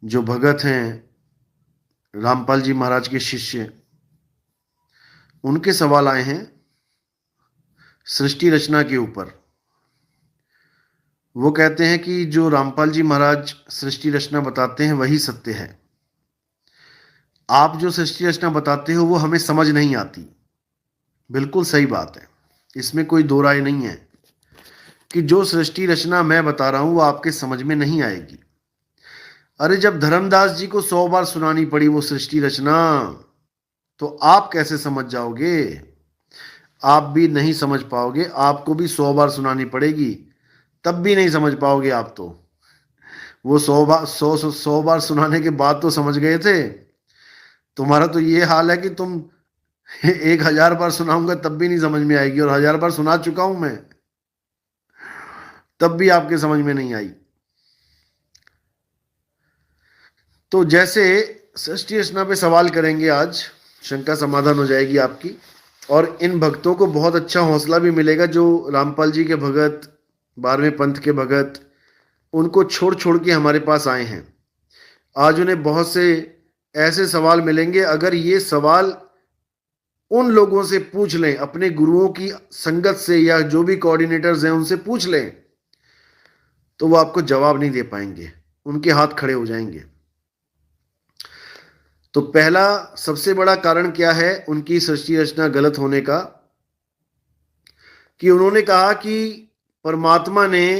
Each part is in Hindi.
जो भगत हैं रामपाल जी महाराज के शिष्य, उनके सवाल आए हैं सृष्टि रचना के ऊपर। वो कहते हैं कि जो रामपाल जी महाराज सृष्टि रचना बताते हैं वही सत्य है। आप जो सृष्टि रचना बताते हो वो हमें समझ नहीं आती। बिल्कुल सही बात है, इसमें कोई दो राय नहीं है कि जो सृष्टि रचना मैं बता रहा हूं वो आपके समझ में नहीं आएगी। अरे जब धर्मदास जी को 100 बार सुनानी पड़ी वो सृष्टि रचना, तो आप कैसे समझ जाओगे? आप भी नहीं समझ पाओगे, आपको भी 100 बार सुनानी पड़ेगी, तब भी नहीं समझ पाओगे आप। तो वो 100 बार सुनाने के बाद तो समझ गए थे। तुम्हारा तो ये हाल है कि तुम 1000 बार सुनाऊंगा तब भी नहीं समझ में आएगी, और 1000 बार सुना चुका हूं मैं, तब भी आपके समझ में नहीं आई। तो जैसे सृष्टि रचना पे सवाल करेंगे आज, शंका समाधान हो जाएगी आपकी, और इन भक्तों को बहुत अच्छा हौसला भी मिलेगा जो रामपाल जी के भगत, 12वें पंथ के भगत, उनको छोड़ छोड़ के हमारे पास आए हैं। आज उन्हें बहुत से ऐसे सवाल मिलेंगे, अगर ये सवाल उन लोगों से पूछ लें, अपने गुरुओं की संगत से या जो भी कोऑर्डिनेटर्स हैं उनसे पूछ लें, तो वो आपको जवाब नहीं दे पाएंगे, उनके हाथ खड़े हो जाएंगे। तो पहला सबसे बड़ा कारण क्या है उनकी सृष्टि रचना गलत होने का? कि उन्होंने कहा कि परमात्मा ने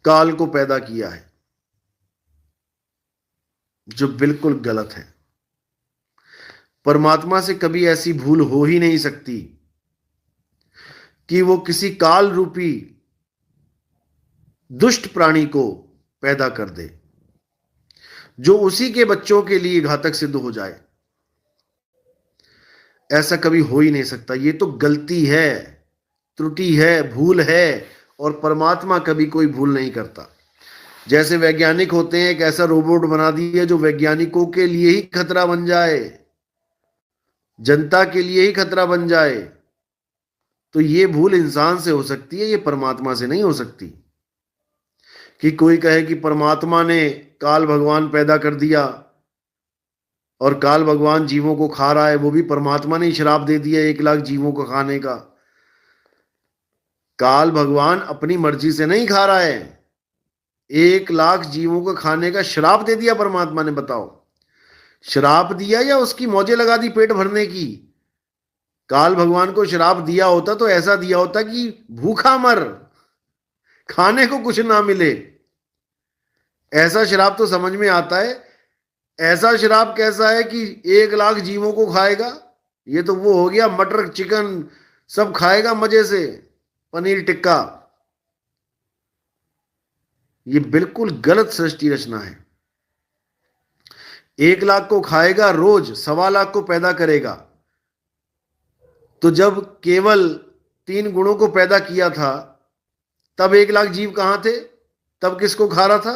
काल को पैदा किया है, जो बिल्कुल गलत है। परमात्मा से कभी ऐसी भूल हो ही नहीं सकती कि वो किसी काल रूपी दुष्ट प्राणी को पैदा कर दे जो उसी के बच्चों के लिए घातक सिद्ध हो जाए। ऐसा कभी हो ही नहीं सकता। ये तो गलती है, त्रुटि है, भूल है, और परमात्मा कभी कोई भूल नहीं करता। जैसे वैज्ञानिक होते हैं, एक ऐसा रोबोट बना दिया जो वैज्ञानिकों के लिए ही खतरा बन जाए, जनता के लिए ही खतरा बन जाए, तो ये भूल इंसान से हो सकती है, ये परमात्मा से नहीं हो सकती। कि कोई कहे कि परमात्मा ने काल भगवान पैदा कर दिया और काल भगवान जीवों को खा रहा है, वो भी परमात्मा ने श्राप दे दिया 1 लाख जीवों को खाने का। काल भगवान अपनी मर्जी से नहीं खा रहा है, 1 लाख जीवों को खाने का श्राप दे दिया परमात्मा ने। बताओ, श्राप दिया या उसकी मौजें लगा दी पेट भरने की? काल भगवान को श्राप दिया होता तो ऐसा दिया होता कि भूखा मर, खाने को कुछ ना मिले। ऐसा श्राप तो समझ में आता है। ऐसा श्राप कैसा है कि 1 लाख जीवों को खाएगा? ये तो वो हो गया मटर चिकन सब खाएगा मजे से, पनीर टिक्का। ये बिल्कुल गलत सृष्टि रचना है। 1 लाख को खाएगा रोज, 1.25 लाख को पैदा करेगा। तो जब केवल 3 गुणों को पैदा किया था तब 1 लाख जीव कहां थे? तब किसको खा रहा था?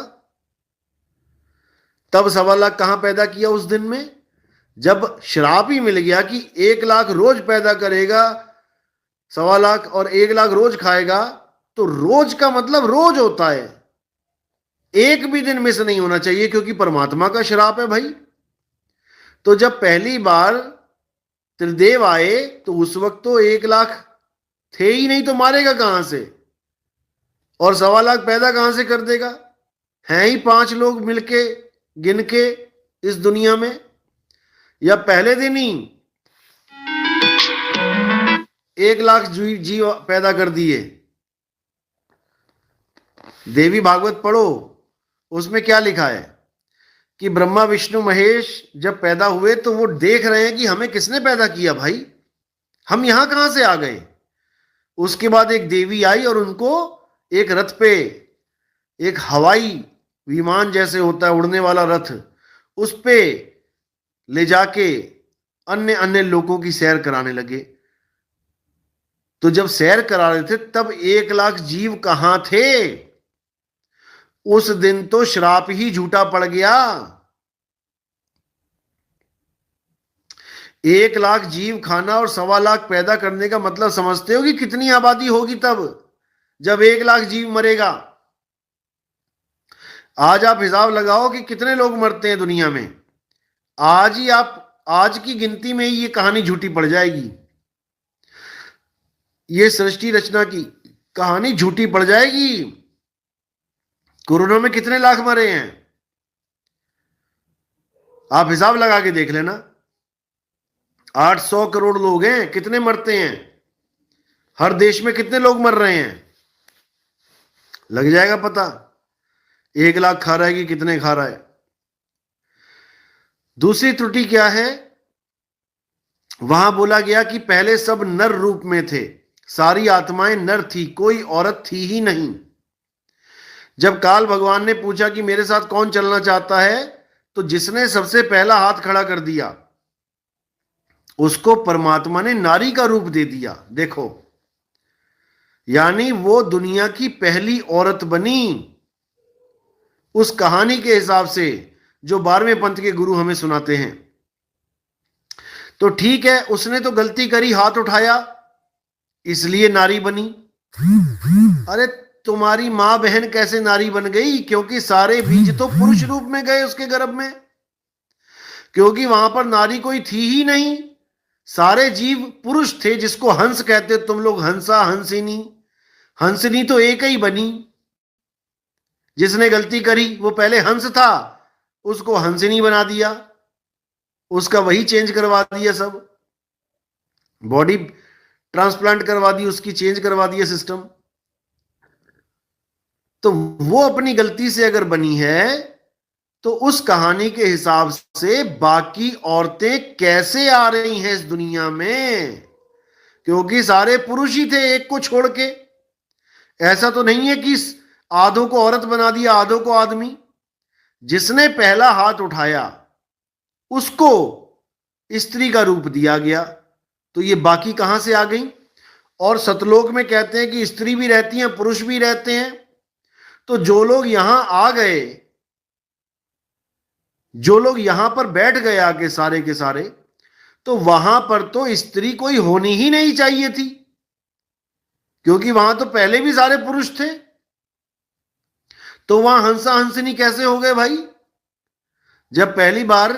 तब 1.25 लाख कहां पैदा किया उस दिन में? जब श्राप ही मिल गया कि 1 लाख रोज पैदा करेगा, 1.25 लाख और 1 लाख रोज खाएगा, तो रोज का मतलब रोज होता है, एक भी दिन मिस नहीं होना चाहिए, क्योंकि परमात्मा का श्राप है भाई। तो जब पहली बार त्रिदेव आए तो उस वक्त तो 1 लाख थे ही नहीं, तो मारेगा कहां से? और 1.25 लाख पैदा कहां से कर देगा? हैं ही 5 लोग मिलके गिन के इस दुनिया में। या पहले दिन ही 1 लाख जीव पैदा कर दिए? देवी भागवत पढ़ो, उसमें क्या लिखा है कि ब्रह्मा विष्णु महेश जब पैदा हुए तो वो देख रहे हैं कि हमें किसने पैदा किया भाई, हम यहां कहां से आ गए। उसके बाद एक देवी आई और उनको एक रथ पे, एक हवाई विमान जैसे होता है उड़ने वाला रथ, उस पे ले जाके अन्य अन्य लोगों की सैर कराने लगे। तो जब सैर करा रहे थे तब 1 लाख जीव कहां थे? उस दिन तो श्राप ही झूठा पड़ गया। 1 लाख जीव खाना और 1.25 लाख पैदा करने का मतलब समझते हो कि कितनी आबादी होगी तब, जब 1 लाख जीव मरेगा? आज आप हिसाब लगाओ कि कितने लोग मरते हैं दुनिया में। आज ही आप, आज की गिनती में ही ये कहानी झूठी पड़ जाएगी, ये सृष्टि रचना की कहानी झूठी पड़ जाएगी। कोरोना में कितने लाख मरे हैं, आप हिसाब लगा के देख लेना। 800 करोड़ लोग हैं, कितने मरते हैं, हर देश में कितने लोग मर रहे हैं, लग जाएगा पता। 1 लाख खा रहा है कि कितने खा रहा है। दूसरी त्रुटि क्या है, वहां बोला गया कि पहले सब नर रूप में थे, सारी आत्माएं नर थी, कोई औरत थी ही नहीं। जब काल भगवान ने पूछा कि मेरे साथ कौन चलना चाहता है, तो जिसने सबसे पहला हाथ खड़ा कर दिया उसको परमात्मा ने नारी का रूप दे दिया। देखो, यानी वो दुनिया की पहली औरत बनी, उस कहानी के हिसाब से जो 12वें पंथ के गुरु हमें सुनाते हैं। तो ठीक है, उसने तो गलती करी, हाथ उठाया, इसलिए नारी बनी। अरे तुम्हारी मां बहन कैसे नारी बन गई? क्योंकि सारे बीज तो पुरुष रूप में गए उसके गर्भ में, क्योंकि वहां पर नारी कोई थी ही नहीं, सारे जीव पुरुष थे। जिसको हंस कहते तुम लोग, हंसा हंसिनी, हंसनी तो एक ही बनी। जिसने गलती करी वो पहले हंस था, उसको हंसनी बना दिया, उसका वही चेंज करवा दिया, सब बॉडी ट्रांसप्लांट करवा दी उसकी, चेंज करवा दिया सिस्टम। तो वो अपनी गलती से अगर बनी है, तो उस कहानी के हिसाब से बाकी औरतें कैसे आ रही हैं इस दुनिया में? क्योंकि सारे पुरुष ही थे एक को छोड़ के। ऐसा तो नहीं है कि आधों को औरत बना दिया, आधों को आदमी। जिसने पहला हाथ उठाया उसको स्त्री का रूप दिया गया, तो ये बाकी कहां से आ गई? और सतलोक में कहते हैं कि स्त्री भी रहती हैं, पुरुष भी रहते हैं। तो जो लोग यहां आ गए, जो लोग यहां पर बैठ गए आके सारे के सारे, तो वहां पर तो स्त्री कोई होनी ही नहीं चाहिए थी, क्योंकि वहां तो पहले भी सारे पुरुष थे। तो वहां हंसा हंसनी कैसे हो गए भाई? जब पहली बार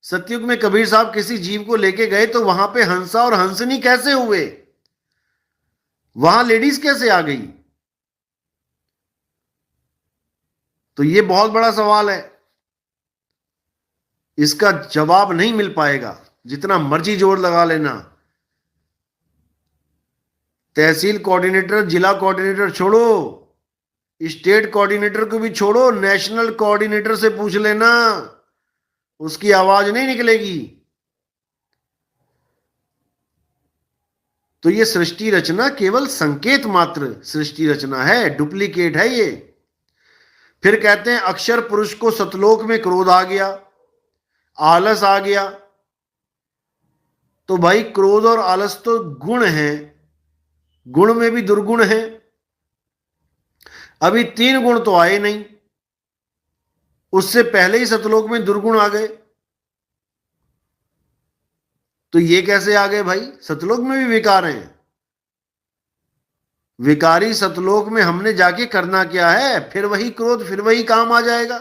सतयुग में कबीर साहब किसी जीव को लेके गए, तो वहां पे हंसा और हंसनी कैसे हुए? वहां लेडीज कैसे आ गई? तो ये बहुत बड़ा सवाल है, इसका जवाब नहीं मिल पाएगा, जितना मर्जी जोर लगा लेना। तहसील कोऑर्डिनेटर, जिला कोऑर्डिनेटर छोड़ो, स्टेट कोऑर्डिनेटर को भी छोड़ो, नेशनल कोऑर्डिनेटर से पूछ लेना, उसकी आवाज नहीं निकलेगी। तो ये सृष्टि रचना केवल संकेत मात्र सृष्टि रचना है, डुप्लीकेट है ये। फिर कहते हैं अक्षर पुरुष को सतलोक में क्रोध आ गया, आलस आ गया। तो भाई क्रोध और आलस तो गुण है, गुण में भी दुर्गुण है। अभी 3 गुण तो आए नहीं, उससे पहले ही सतलोक में दुर्गुण आ गए। तो ये कैसे आ गए भाई? सतलोक में भी विकार हैं। विकारी सतलोक में हमने जाके करना क्या है? फिर वही क्रोध, फिर वही काम आ जाएगा।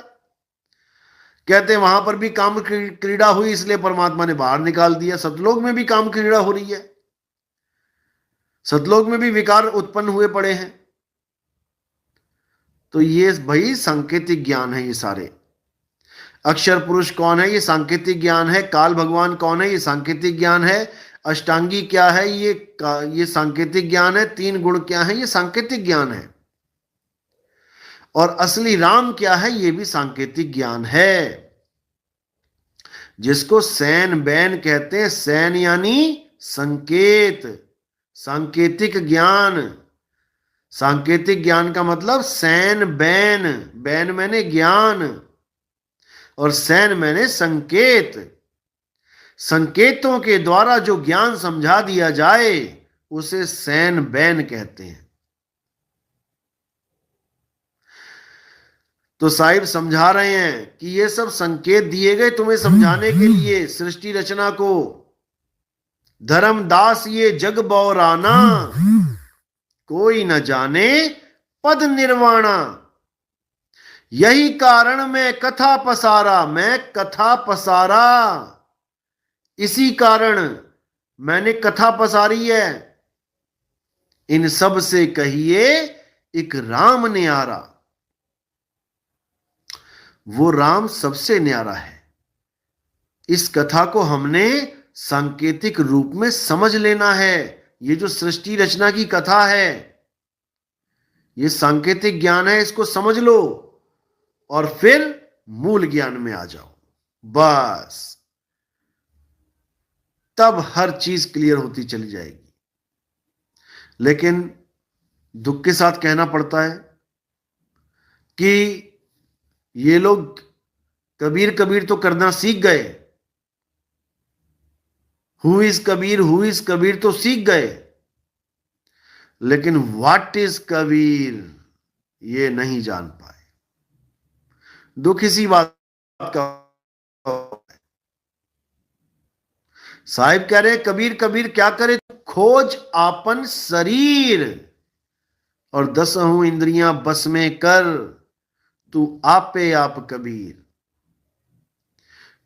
कहते हैं वहां पर भी काम क्रीड़ा हुई, इसलिए परमात्मा ने बाहर निकाल दिया। सतलोक में भी काम क्रीड़ा हो रही है, सतलोक में भी विकार उत्पन्न हुए पड़े हैं। तो ये भाई सांकेतिक ज्ञान है ये सारे। अक्षर पुरुष कौन है? ये सांकेतिक ज्ञान है। काल भगवान कौन है? ये सांकेतिक ज्ञान है। अष्टांगी क्या है? ये सांकेतिक ज्ञान है। 3 गुण क्या है? ये सांकेतिक ज्ञान है। और असली राम क्या है? ये भी सांकेतिक ज्ञान है, जिसको सैन बैन कहते हैं। सैन यानी संकेत, सांकेतिक ज्ञान। सांकेतिक ज्ञान का मतलब सैन बैन, बैन मैंने ज्ञान और सैन मैंने संकेत। संकेतों के द्वारा जो ज्ञान समझा दिया जाए उसे सैन बैन कहते हैं। तो साहिब समझा रहे हैं कि ये सब संकेत दिए गए तुम्हें समझाने के लिए सृष्टि रचना को। धर्मदास ये जग बौराना, कोई न जाने पद निर्वाणा। यही कारण मैं कथा पसारा, मैं कथा पसारा, इसी कारण मैंने कथा पसारी है। इन सब से कहिए एक राम न्यारा। वो राम सबसे न्यारा है। इस कथा को हमने सांकेतिक रूप में समझ लेना है। ये जो सृष्टि रचना की कथा है, ये सांकेतिक ज्ञान है, इसको समझ लो और फिर मूल ज्ञान में आ जाओ। बस तब हर चीज क्लियर होती चली जाएगी। लेकिन दुख के साथ कहना पड़ता है कि ये लोग कबीर कबीर तो करना सीख गए। Who is Kabir, who is Kabir तो सीख गए, लेकिन व्हाट इज कबीर ये नहीं जान पाए। दुख इसी बात का। साहिब कह रहे कबीर कबीर क्या करे, खोज आपन शरीर और 10 इंद्रियां बस में कर, तू आपे आप कबीर।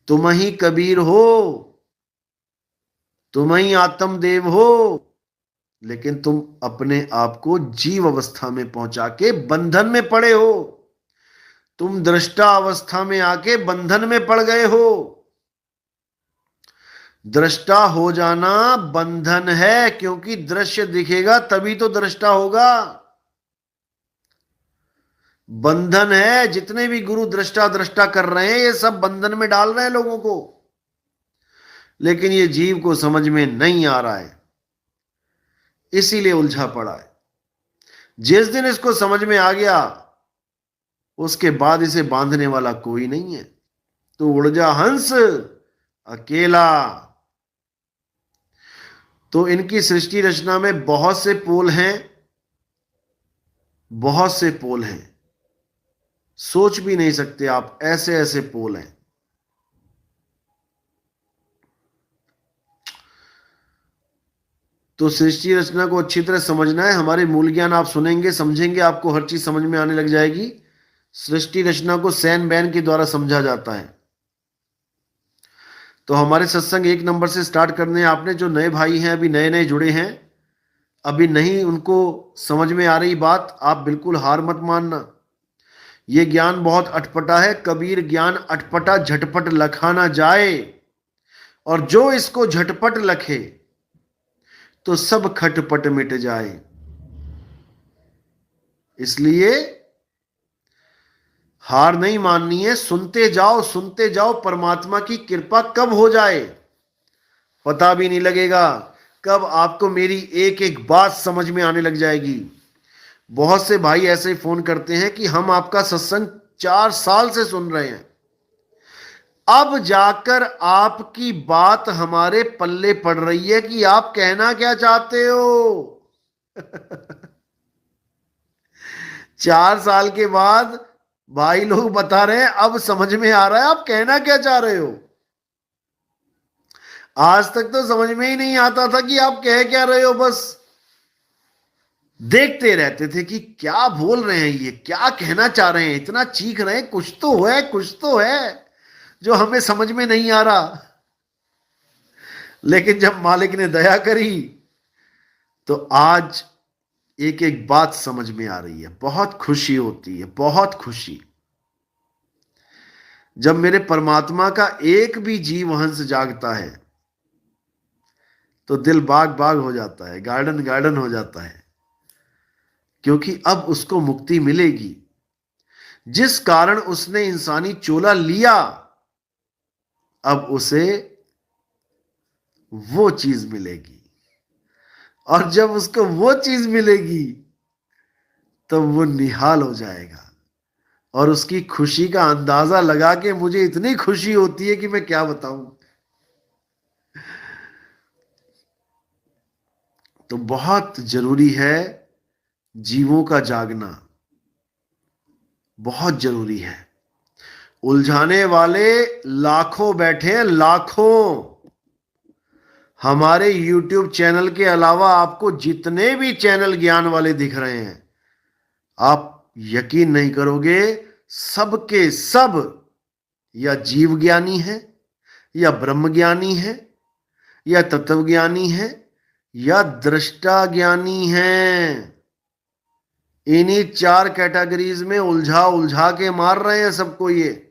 तुम ही कबीर हो, तुम ही आत्मदेव हो, लेकिन तुम अपने आप को जीव अवस्था में पहुंचा के बंधन में पड़े हो। तुम दृष्टा अवस्था में आके बंधन में पड़ गए हो। दृष्टा हो जाना बंधन है, क्योंकि दृश्य दिखेगा तभी तो दृष्टा होगा। बंधन है। जितने भी गुरु दृष्टा दृष्टा कर रहे हैं, ये सब बंधन में डाल रहे हैं लोगों को, लेकिन ये जीव को समझ में नहीं आ रहा है, इसीलिए उलझा पड़ा है। जिस दिन इसको समझ में आ गया, उसके बाद इसे बांधने वाला कोई नहीं है। तो उड़ जा हंस अकेला। तो इनकी सृष्टि रचना में बहुत से पोल हैं, बहुत से पोल हैं, सोच भी नहीं सकते आप, ऐसे ऐसे पोल हैं। तो सृष्टि रचना को अच्छी तरह समझना है। हमारे मूल ज्ञान आप सुनेंगे, समझेंगे, आपको हर चीज समझ में आने लग जाएगी। सृष्टि रचना को सैन बैन के द्वारा समझा जाता है। तो हमारे सत्संग 1 नंबर से स्टार्ट करने हैं। आपने जो नए भाई हैं, अभी नए नए जुड़े हैं, अभी नहीं उनको समझ में आ रही बात, आप बिल्कुल हार मत मानना। ये ज्ञान बहुत अटपटा है। कबीर ज्ञान अटपटा झटपट लखा ना जाए, और जो इसको झटपट लखे तो सब खटपट मिट जाए। इसलिए हार नहीं माननी है। सुनते जाओ, सुनते जाओ। परमात्मा की कृपा कब हो जाए पता भी नहीं लगेगा। कब आपको मेरी एक एक बात समझ में आने लग जाएगी। बहुत से भाई ऐसे ही फोन करते हैं कि हम आपका सत्संग 4 साल से सुन रहे हैं, अब जाकर आपकी बात हमारे पल्ले पड़ रही है कि आप कहना क्या चाहते हो। 4 साल के बाद भाई लोग बता रहे हैं अब समझ में आ रहा है आप कहना क्या चाह रहे हो। आज तक तो समझ में ही नहीं आता था कि आप कह क्या रहे हो, बस देखते रहते थे कि क्या बोल रहे हैं, ये क्या कहना चाह रहे हैं, इतना चीख रहे हैं, कुछ तो है, कुछ तो है जो हमें समझ में नहीं आ रहा। लेकिन जब मालिक ने दया करी तो आज एक एक बात समझ में आ रही है। बहुत खुशी होती है, बहुत खुशी। जब मेरे परमात्मा का एक भी जीव हंस जागता है तो दिल बाग बाग हो जाता है, गार्डन गार्डन हो जाता है, क्योंकि अब उसको मुक्ति मिलेगी। जिस कारण उसने इंसानी चोला लिया, अब उसे वो चीज मिलेगी, और जब उसको वो चीज मिलेगी तो वो निहाल हो जाएगा। और उसकी खुशी का अंदाजा लगा के मुझे इतनी खुशी होती है कि मैं क्या बताऊं। तो बहुत जरूरी है जीवों का जागना, बहुत जरूरी है। उलझाने वाले लाखों बैठे हैं, लाखों। हमारे YouTube चैनल के अलावा आपको जितने भी चैनल ज्ञान वाले दिख रहे हैं, आप यकीन नहीं करोगे, सबके सब या जीव ज्ञानी है, या ब्रह्म ज्ञानी है, या तत्वज्ञानी है, या दृष्टा ज्ञानी है। इन्हीं चार कैटेगरीज में उलझा उलझा के मार रहे हैं सबको ये।